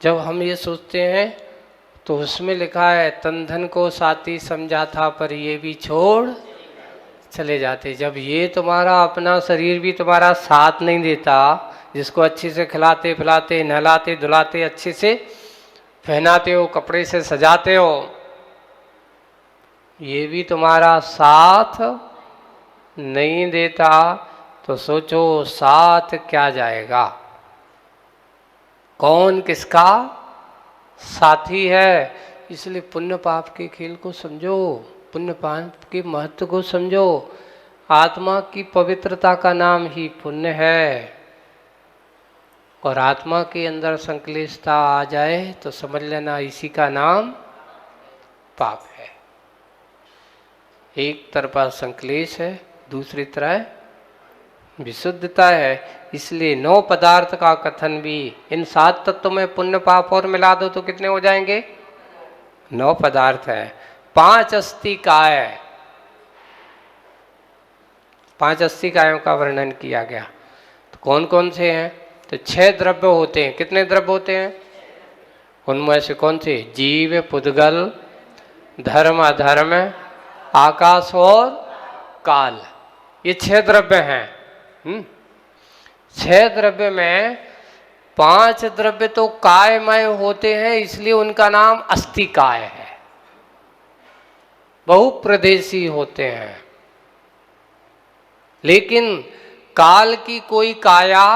जब हम ये सोचते हैं तो उसमें लिखा है तन धन को साथी समझा था पर ये भी छोड़ चले जाते। जब ये तुम्हारा अपना शरीर भी तुम्हारा साथ नहीं देता, जिसको अच्छे से खिलाते पिलाते नहलाते धुलाते अच्छे से पहनाते हो कपड़े से सजाते हो, ये भी तुम्हारा साथ नहीं देता, तो सोचो साथ क्या जाएगा, कौन किसका साथी है। इसलिए पुण्य पाप के खेल को समझो, पुण्य पाप के महत्व को समझो। आत्मा की पवित्रता का नाम ही पुण्य है, और आत्मा के अंदर संक्लेशता आ जाए तो समझ लेना इसी का नाम पाप है। एक तरफा संक्लेश है, दूसरी तरह विशुद्धता है। इसलिए 9 पदार्थ का कथन भी, इन 7 तत्वों में पुण्य पाप और मिला दो तो कितने हो जाएंगे? 9 पदार्थ है। 5 अस्थि काय, 5 अस्थि कायों का वर्णन किया गया। तो कौन कौन से हैं? तो 6 द्रव्य होते हैं। कितने द्रव्य होते हैं? उनमें से कौन से? जीव, पुद्गल, धर्म अधर्म, आकाश और काल, ये 6 द्रव्य हैं। 6 द्रव्य में 5 द्रव्य तो कायमय होते हैं, इसलिए उनका नाम अस्थिकाय है, बहुप्रदेशी होते हैं। लेकिन काल की कोई काया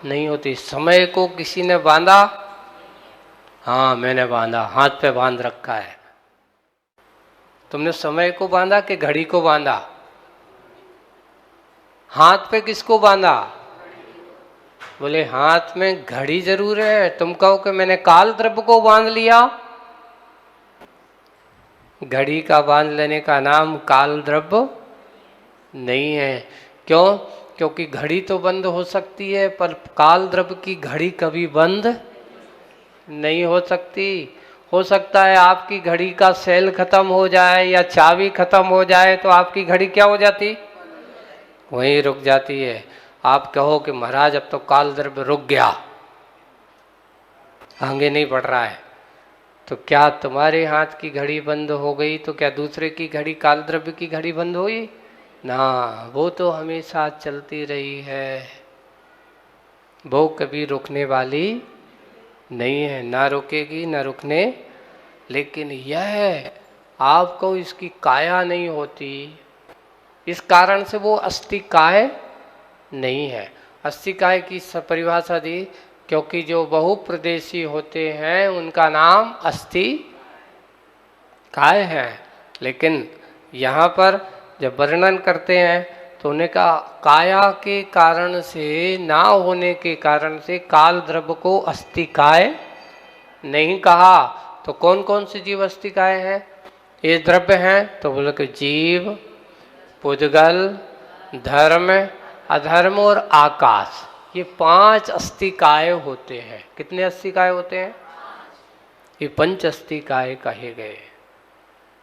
नहीं होती। समय को किसी ने बांधा, हाँ मैंने बांधा, हाथ पे बांध रखा है। तुमने समय को बांधा कि घड़ी को बांधा? हाथ पे किसको बांधा? बोले हाथ में घड़ी जरूर है, तुम कहो कि मैंने काल द्रव्य को बांध लिया। घड़ी का बांध लेने का नाम काल द्रव्य नहीं है। क्यों? क्योंकि घड़ी तो बंद हो सकती है, पर काल द्रव्य की घड़ी कभी बंद नहीं हो सकती। हो सकता है आपकी घड़ी का सेल खत्म हो जाए या चाबी खत्म हो जाए तो आपकी घड़ी क्या हो जाती? वहीं रुक जाती है। आप कहो कि महाराज अब तो काल द्रव्य रुक गया, आगे नहीं बढ़ रहा है, तो क्या तुम्हारे हाथ की घड़ी बंद हो गई तो क्या दूसरे की घड़ी, काल द्रव्य की घड़ी बंद हुई? ना, वो तो हमेशा चलती रही है, वो कभी रुकने वाली नहीं है, ना रुकेगी ना रुकने। लेकिन यह आपको इसकी काया नहीं होती, इस कारण से वो अस्थिकाय नहीं है। अस्थिकाय की परिभाषा दी, क्योंकि जो बहुप्रदेशी होते हैं उनका नाम अस्थि काय है। लेकिन यहाँ पर जब वर्णन करते हैं तो उन्हें का काया के कारण से, ना होने के कारण से काल द्रव्य को अस्थिकाय नहीं कहा। तो कौन कौन से जीव अस्थिकाय हैं? ये द्रव्य हैं तो बोले कि जीव, पुद्गल, धर्म, अधर्म और आकाश, ये 5 अस्थिकाय होते हैं। कितने अस्थिकाय होते हैं? ये 5 अस्थिकाय कहे गए।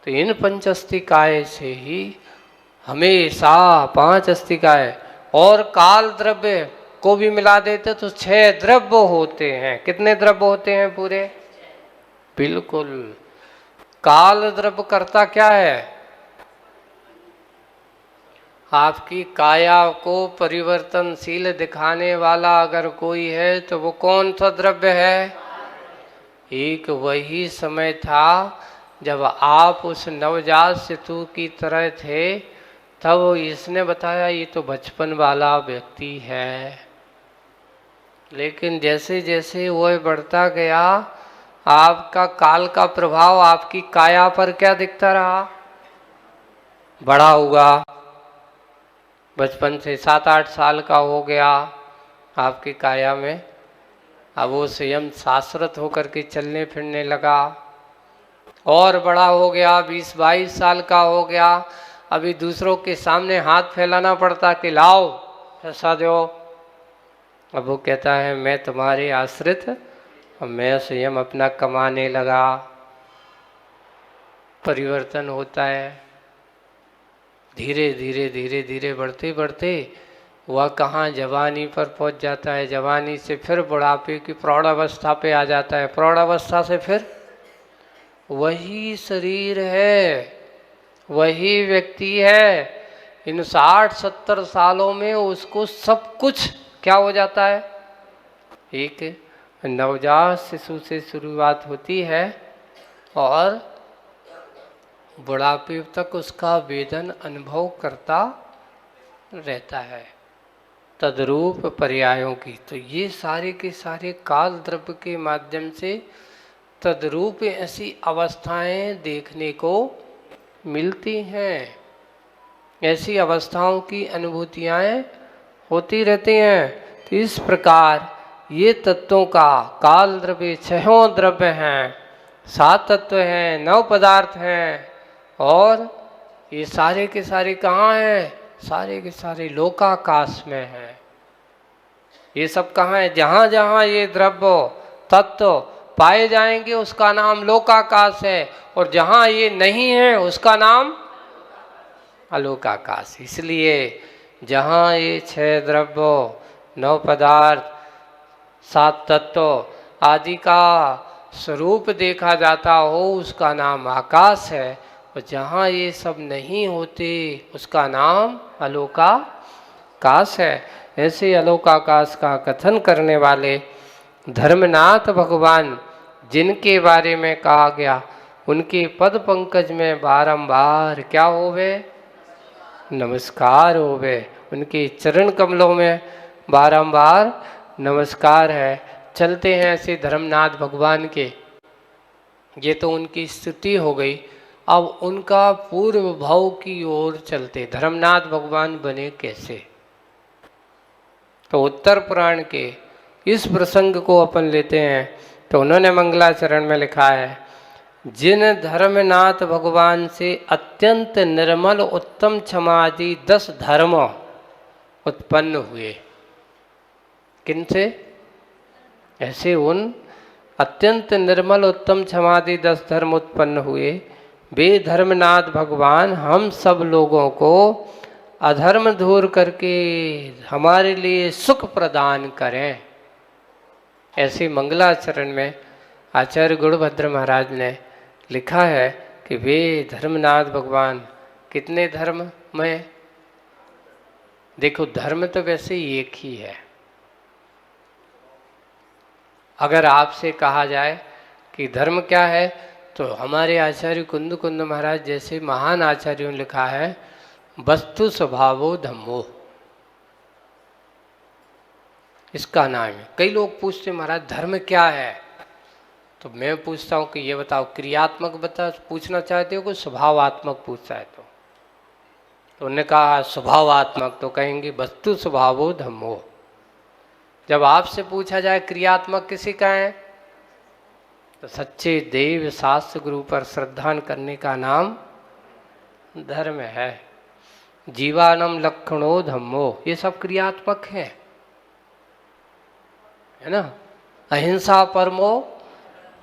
तो इन 5 अस्थिकाय से ही हमेशा 5 अस्थिकाय और काल द्रव्य को भी मिला देते तो 6 द्रव्य होते हैं। कितने द्रव्य होते हैं पूरे? बिल्कुल। काल द्रव्य करता क्या है? आपकी काया को परिवर्तनशील दिखाने वाला अगर कोई है तो वो कौन सा द्रव्य है? एक वही समय था जब आप उस नवजात शिशु की तरह थे, तब इसने बताया ये तो बचपन वाला व्यक्ति है। लेकिन जैसे जैसे वह बढ़ता गया, आपका काल का प्रभाव आपकी काया पर क्या दिखता रहा? बड़ा हुआ, बचपन से 7-8 साल का हो गया आपकी काया में, अब वो स्वयं शाश्वत होकर के चलने फिरने लगा। और बड़ा हो गया, 20-22 साल का हो गया, अभी दूसरों के सामने हाथ फैलाना पड़ता कि लाओ पैसा दो। अब वो कहता है मैं तुम्हारे आश्रित, और मैं स्वयं अपना कमाने लगा। परिवर्तन होता है धीरे धीरे धीरे धीरे, बढ़ते बढ़ते वह कहाँ जवानी पर पहुंच जाता है, जवानी से फिर बुढ़ापे की प्रौढ़ावस्था पे आ जाता है, प्रौढ़ावस्था से फिर वही शरीर है, वही व्यक्ति है। इन 60-70 सालों में उसको सब कुछ क्या हो जाता है। एक नवजात शिशु से शुरुआत होती है और बुढ़ापे तक उसका वेदन अनुभव करता रहता है तद्रूप पर्यायों की। तो ये सारे के सारे काल द्रव्य के माध्यम से तद्रूप ऐसी अवस्थाएं देखने को मिलती हैं, ऐसी अवस्थाओं की अनुभूतियाँ होती रहती हैं। तो इस प्रकार ये तत्वों का काल द्रव्य 6 द्रव्य हैं, 7 तत्व हैं, 9 पदार्थ हैं, और ये सारे के सारे कहाँ हैं, सारे के सारे लोकाकाश में हैं। ये सब कहाँ है, जहाँ जहाँ ये द्रव्य तत्व पाए जाएंगे उसका नाम लोकाकाश है, और जहाँ ये नहीं है उसका नाम अलोकाकाश। इसलिए जहाँ ये 6 द्रव्य, 9 पदार्थ, 7 तत्व आदि का स्वरूप देखा जाता हो उसका नाम आकाश है, और जहाँ ये सब नहीं होते उसका नाम अलोकाकाश है। ऐसे अलोकाकाश का कथन करने वाले धर्मनाथ भगवान जिनके बारे में कहा गया, उनके पद पंकज में बारंबार क्या होवे, नमस्कार होवे। उनके चरण कमलों में बारंबार नमस्कार है। चलते हैं ऐसे धर्मनाथ भगवान के, ये तो उनकी स्तुति हो गई। अब उनका पूर्व भाव की ओर चलते, धर्मनाथ भगवान बने कैसे। तो उत्तर पुराण के इस प्रसंग को अपन लेते हैं। तो उन्होंने मंगलाचरण में लिखा है, जिन धर्मनाथ भगवान से अत्यंत निर्मल उत्तम क्षमादि 10 धर्म उत्पन्न हुए। किनसे, ऐसे उन अत्यंत निर्मल उत्तम क्षमादि 10 धर्म उत्पन्न हुए, वे धर्मनाथ भगवान हम सब लोगों को अधर्म दूर करके हमारे लिए सुख प्रदान करें। ऐसे मंगलाचरण में आचार्य गुणभद्र महाराज ने लिखा है कि वे धर्मनाथ भगवान कितने धर्म में। देखो धर्म तो वैसे एक ही है। अगर आपसे कहा जाए कि धर्म क्या है, तो हमारे आचार्य कुंद कुंद महाराज जैसे महान आचार्यों ने लिखा है, वस्तु स्वभावो धम्मो, इसका नाम है। कई लोग पूछते महाराज धर्म क्या है, तो मैं पूछता हूँ कि ये बताओ क्रियात्मक बता पूछना चाहते हो कि स्वभावात्मक पूछता है। तो उन्होंने कहा स्वभावात्मक, तो कहेंगे वस्तु स्वभावो धम्मो। जब आपसे पूछा जाए क्रियात्मक किसी का है, तो सच्चे देव शास्त्र गुरु पर श्रद्धा करने का नाम धर्म है। जीवानम लक्षणो धम्मो, ये सब क्रियात्मक है ना। अहिंसा परमो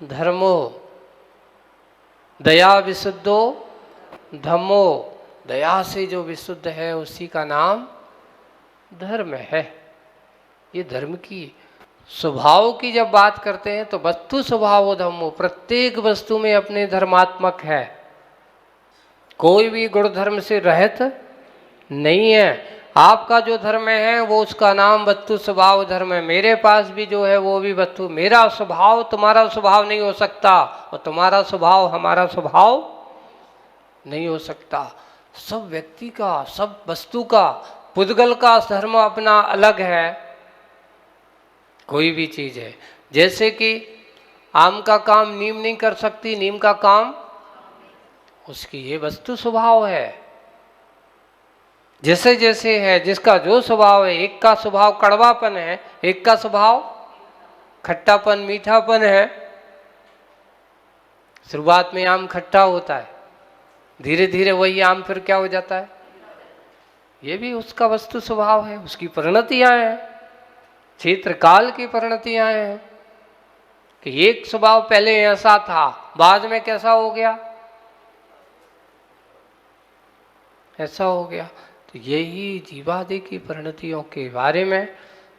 धर्मो, दया विशुद्धो धम्मो, दया से जो विशुद्ध है उसी का नाम धर्म है। ये धर्म की स्वभाव की जब बात करते हैं तो वस्तु स्वभाव धर्मो, प्रत्येक वस्तु में अपने धर्मात्मक है, कोई भी गुण धर्म से रहित नहीं है। आपका जो धर्म है वो उसका नाम वस्तु स्वभाव धर्म है। मेरे पास भी जो है वो भी वस्तु, मेरा स्वभाव तुम्हारा स्वभाव नहीं हो सकता, और तुम्हारा स्वभाव हमारा स्वभाव नहीं हो सकता। सब व्यक्ति का, सब वस्तु का, पुद्गल का धर्म अपना अलग है। कोई भी चीज है, जैसे कि आम का काम नीम नहीं कर सकती, नीम का काम उसकी, ये वस्तु स्वभाव है। जैसे जैसे है जिसका जो स्वभाव है, एक का स्वभाव कड़वापन है, एक का स्वभाव खट्टापन मीठापन है। शुरुआत में आम खट्टा होता है, धीरे धीरे वही आम फिर क्या हो जाता है, ये भी उसका वस्तु स्वभाव है, उसकी परिणतियां हैं, क्षेत्र काल की परिणतियां हैं। कि एक स्वभाव पहले ऐसा था, बाद में कैसा हो गया, ऐसा हो गया। यही जीवादि की परिणतियों के बारे में,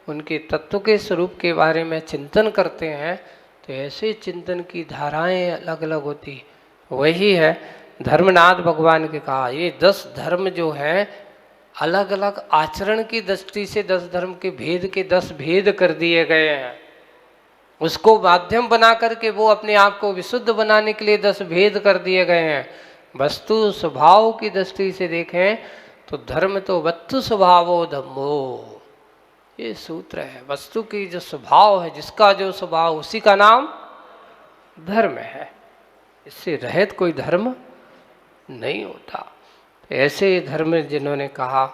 उनके तत्व के स्वरूप के बारे में चिंतन करते हैं, तो ऐसे चिंतन की धाराएं अलग अलग होती। वही है धर्मनाथ भगवान के कहा, ये 10 धर्म जो हैं अलग अलग आचरण की दृष्टि से 10 धर्म के भेद के 10 भेद कर दिए गए हैं। उसको माध्यम बना करके वो अपने आप को विशुद्ध बनाने के लिए 10 भेद कर दिए गए हैं। वस्तु स्वभाव की दृष्टि से देखें तो धर्म तो वस्तु स्वभावो धम्मो, ये सूत्र है। वस्तु की जो स्वभाव है, जिसका जो स्वभाव, उसी का नाम धर्म है। इससे रहित कोई धर्म नहीं होता। ऐसे धर्म जिन्होंने कहा,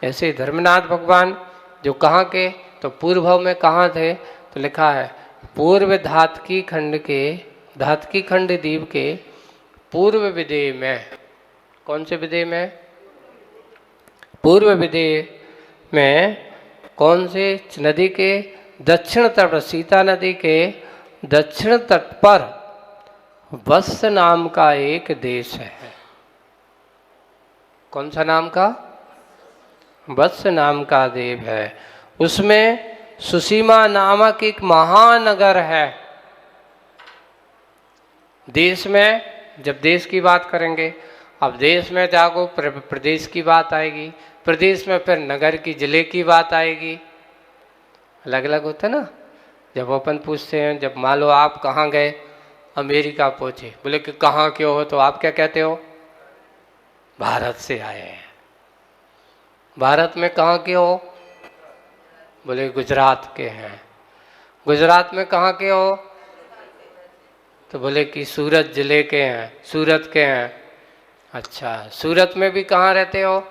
ऐसे धर्मनाथ भगवान जो कहाँ के, तो पूर्व में कहाँ थे, तो लिखा है पूर्व धातकी खंड के, धातकी खंड द्वीप के पूर्व विदेह में। कौन से विदेह में? पूर्व विदेह में। कौन से नदी के? दक्षिण तट, सीता नदी के दक्षिण तट पर वत्स नाम का एक देश है। कौन सा नाम का? वत्स नाम का देव है। उसमें सुसीमा नामक एक महानगर है। देश में, जब देश की बात करेंगे, अब देश में जागो प्रदेश की बात आएगी, प्रदेश में फिर नगर की, जिले की बात आएगी। अलग अलग होता है ना। जब अपन पूछते हैं, जब मान लो आप कहाँ गए, अमेरिका पहुँचे, बोले कि कहाँ के हो, तो आप क्या कहते हो? भारत से आए हैं। भारत में कहाँ के हो? बोले गुजरात के हैं। गुजरात में कहाँ के हो? तो बोले कि सूरत जिले के हैं, सूरत के हैं। अच्छा, सूरत में भी कहाँ रहते हो?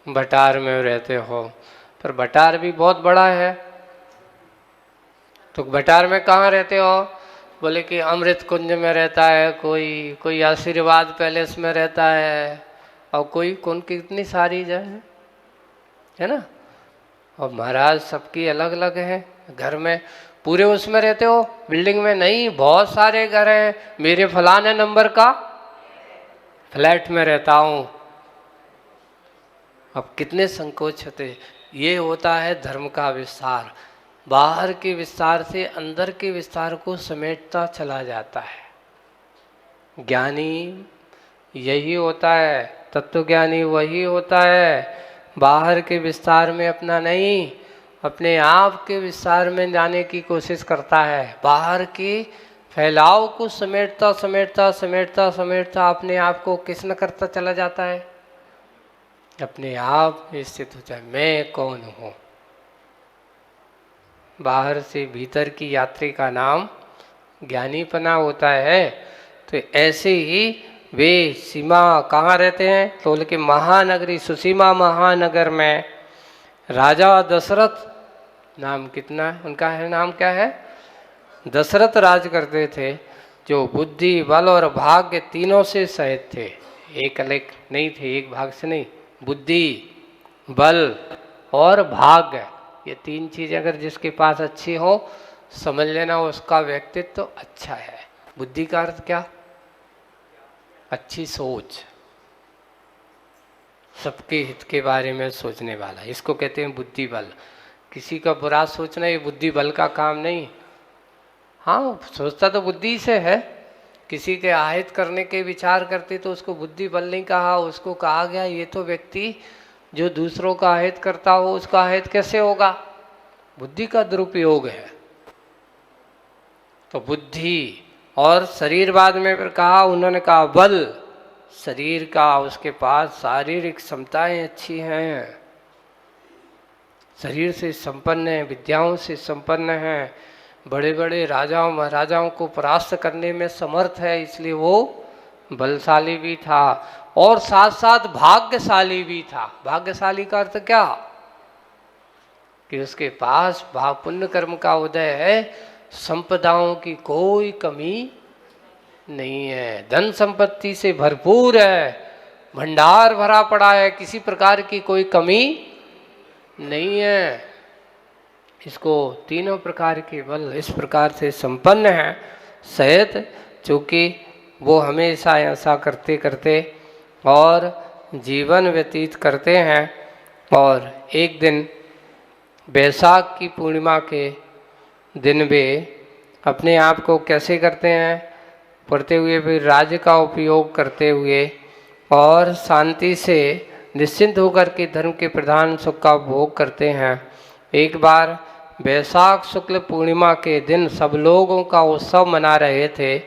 भटार में रहते हो। पर भटार भी बहुत बड़ा है। तो भटार में कहाँ रहते हो? बोले कि अमृत कुंज में रहता है कोई आशीर्वाद पैलेस में रहता है, और कोई कौन, कितनी सारी जगह है ना। और महाराज सबकी अलग अलग है। घर में पूरे उसमें रहते हो, बिल्डिंग में नहीं, बहुत सारे घर हैं। मेरे फलाने नंबर का फ्लैट में रहता हूँ। अब कितने संकोच होते। ये होता है धर्म का विस्तार। बाहर के विस्तार से अंदर के विस्तार को समेटता चला जाता है। ज्ञानी यही होता है, तत्वज्ञानी वही होता है। बाहर के विस्तार में अपना नहीं, अपने आप के विस्तार में जाने की कोशिश करता है। बाहर के फैलाव को समेटता समेटता समेटता समेटता अपने आप को किस न करता चला जाता है? अपने आप में स्थित हो जाए, मैं कौन हूँ। बाहर से भीतर की यात्री का नाम ज्ञानीपना होता है। तो ऐसे ही वे सीमा कहाँ रहते हैं? तो बोले कि महानगरी, सुसीमा महानगर में राजा दशरथ नाम, कितना उनका है नाम, क्या है? दशरथ राज करते थे, जो बुद्धि, बल और भाग्य तीनों से सहित थे। एक अलग नहीं थे, एक भाग से नहीं। बुद्धि, बल और भाग्य, ये 3 चीज़ें अगर जिसके पास अच्छी हो, समझ लेना उसका व्यक्तित्व तो अच्छा है। बुद्धि का अर्थ क्या? अच्छी सोच, सबके हित के बारे में सोचने वाला, इसको कहते हैं बुद्धि बल। किसी का बुरा सोचना ये बुद्धि बल का काम नहीं। हाँ, सोचता तो बुद्धि से है। किसी के आहित करने के विचार करते तो उसको बुद्धि बल नहीं कहा, उसको कहा गया ये तो व्यक्ति जो दूसरों का अहित करता हो, उसका अहित कैसे होगा? बुद्धि का दुरुपयोग है। तो बुद्धि, और शरीरवाद में फिर कहा, उन्होंने कहा बल, शरीर का उसके पास शारीरिक क्षमताएं अच्छी हैं, शरीर से संपन्न है, विद्याओं से संपन्न है, बड़े बड़े राजाओं महाराजाओं को परास्त करने में समर्थ है, इसलिए वो बलशाली भी था और साथ साथ भाग्यशाली भी था। भाग्यशाली का अर्थ क्या? कि उसके पास भाव पुण्य कर्म का उदय है, संपदाओं की कोई कमी नहीं है, धन संपत्ति से भरपूर है, भंडार भरा पड़ा है, किसी प्रकार की कोई कमी नहीं है। इसको तीनों प्रकार के बल इस प्रकार से संपन्न है सहित, चूँकि वो हमेशा ऐसा करते करते और जीवन व्यतीत करते हैं। और एक दिन बैसाख की पूर्णिमा के दिन वे अपने आप को कैसे करते हैं, पढ़ते हुए फिर राज्य का उपयोग करते हुए और शांति से निश्चिंत होकर के धर्म के प्रधान सुख का भोग करते हैं। एक बार बैसाख शुक्ल पूर्णिमा के दिन सब लोगों का उत्सव मना रहे थे,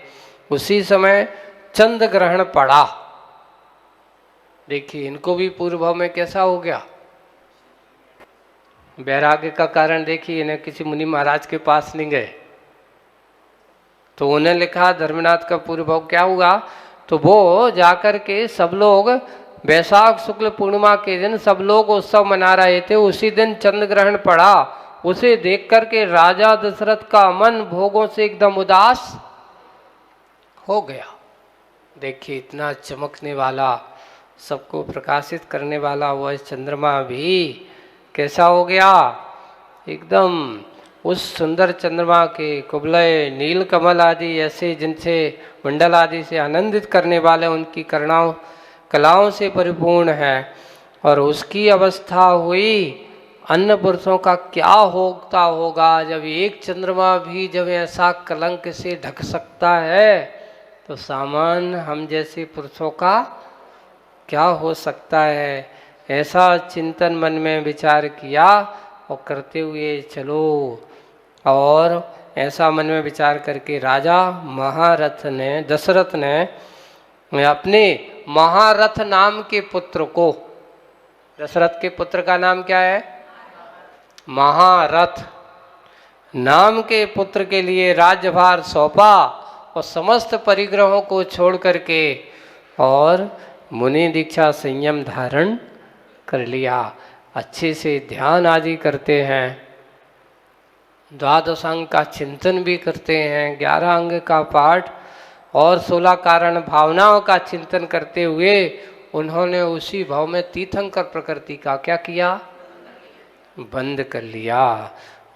उसी समय चंद्र ग्रहण पड़ा। देखिए इनको भी पूर्व भाव में कैसा हो गया, वैराग्य का कारण देखिए, इन्हें किसी मुनि महाराज के पास नहीं गए तो उन्हें लिखा धर्मनाथ का पूर्व भाव क्या हुआ, तो वो जाकर के सब लोग बैसाख शुक्ल पूर्णिमा के दिन सब लोग उत्सव मना रहे थे, उसी दिन चंद्र ग्रहण पड़ा। उसे देख करके राजा दशरथ का मन भोगों से एकदम उदास हो गया। देखिए इतना चमकने वाला, सबको प्रकाशित करने वाला वह चंद्रमा भी कैसा हो गया, एकदम उस सुंदर चंद्रमा के कुबलय नील कमल आदि ऐसे जिनसे मंडल आदि से आनंदित करने वाले उनकी कलाओं से परिपूर्ण है। और उसकी अवस्था हुई, अन्य पुरुषों का क्या होता होगा जब एक चंद्रमा भी जब ऐसा कलंक से ढक सकता है, तो सामान्य हम जैसे पुरुषों का क्या हो सकता है। ऐसा चिंतन मन में विचार किया और करते हुए चलो। और ऐसा मन में विचार करके राजा महारथ ने, दशरथ ने अपने महारथ नाम के पुत्र को, दशरथ के पुत्र का नाम क्या है, महारथ नाम के पुत्र के लिए राज्यभार सौंपा और समस्त परिग्रहों को छोड़ करके और मुनि दीक्षा संयम धारण कर लिया। अच्छे से ध्यान आदि करते हैं, द्वादश अंग का चिंतन भी करते हैं, 11 अंग का पाठ और 16 कारण भावनाओं का चिंतन करते हुए उन्होंने उसी भाव में तीर्थंकर प्रकृति का क्या किया, बंद कर लिया।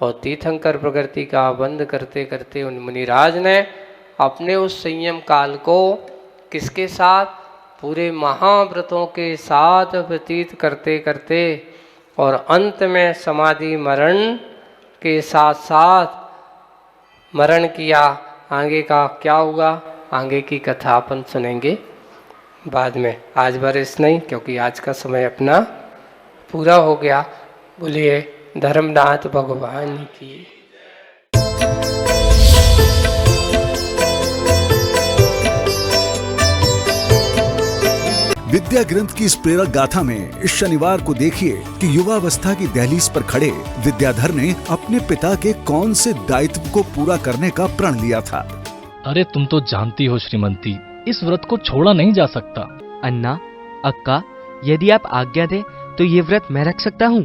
और तीर्थंकर प्रकृति का बंद करते करते उन मुनिराज ने अपने उस संयम काल को किसके साथ, पूरे महाव्रतों के साथ व्यतीत करते करते और अंत में समाधि मरण के साथ साथ मरण किया। आगे का क्या हुआ, आगे की कथा अपन सुनेंगे बाद में, आज बार इतना ही, क्योंकि आज का समय अपना पूरा हो गया। बोलिए धर्मनाथ भगवान की। विद्या ग्रंथ की इस प्रेरक गाथा में इस शनिवार को देखिए कि युवावस्था की दहलीज पर खड़े विद्याधर ने अपने पिता के कौन से दायित्व को पूरा करने का प्रण लिया था। अरे तुम तो जानती हो श्रीमंती, इस व्रत को छोड़ा नहीं जा सकता। अन्ना, अक्का, यदि आप आज्ञा दे तो ये व्रत मैं रख सकता हूँ।